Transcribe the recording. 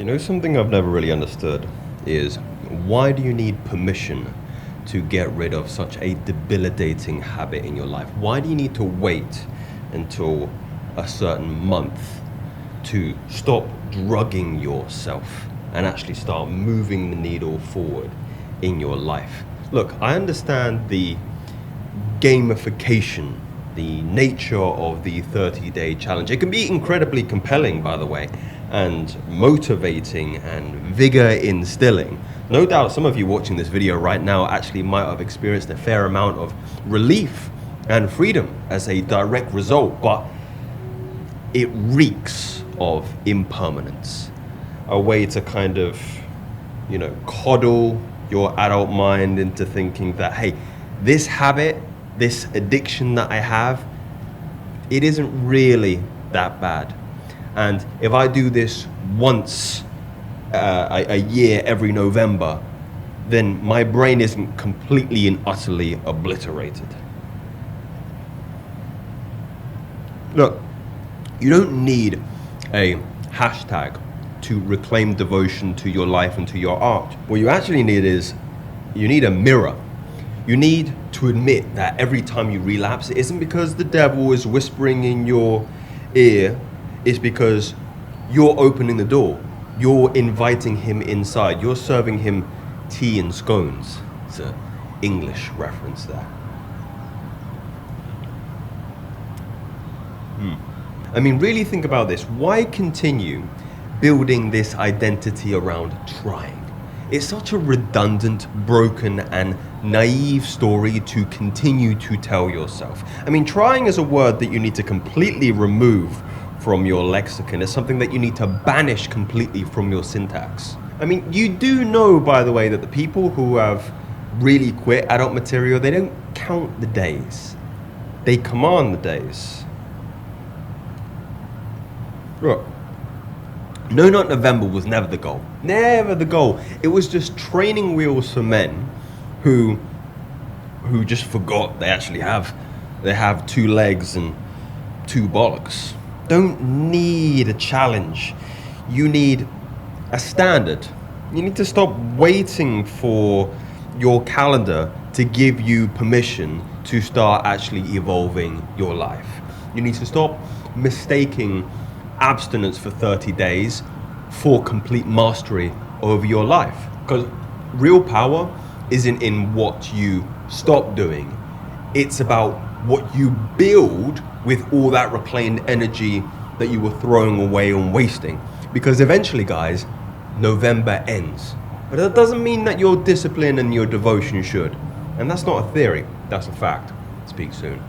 You know, something I've never really understood is why do you need permission to get rid of such a debilitating habit in your life? Why do you need to wait until a certain month to stop drugging yourself and actually start moving the needle forward in your life? Look, I understand the gamification, the nature of the 30-day challenge. It can be incredibly compelling, by the way, and motivating and vigor instilling. No doubt some of you watching this video right now actually might have experienced a fair amount of relief and freedom as a direct result, but it reeks of impermanence. A way to kind of, coddle your adult mind into thinking that, hey, this habit, this addiction that I have, it isn't really that bad. And if I do this once a year every November, then my brain isn't completely and utterly obliterated. Look, you don't need a hashtag to reclaim devotion to your life and to your art. What you actually need is, you need a mirror. You need to admit that every time you relapse, it isn't because the devil is whispering in your ear. It's because you're opening the door. You're inviting him inside. You're serving him tea and scones. It's an English reference there. I mean, really think about this. Why continue building this identity around trying? It's such a redundant, broken, and naive story to continue to tell yourself. I mean, trying is a word that you need to completely remove from your lexicon. It's something that you need to banish completely from your syntax. I mean, you do know, by the way, that the people who have really quit adult material, they don't count the days. They command the days. Look, No Nut November was never the goal. Never the goal. It was just training wheels for men who just forgot they actually have two legs and two bollocks. Don't need a challenge. You need a standard. You need to stop waiting for your calendar to give you permission to start actually evolving your life. You need to stop mistaking abstinence for 30 days for complete mastery over your life. Because real power isn't in what you stop doing. It's about what you build with all that reclaimed energy that you were throwing away and wasting. Because eventually, guys, November ends. But that doesn't mean that your discipline and your devotion should. And that's not a theory, that's a fact. Speak soon.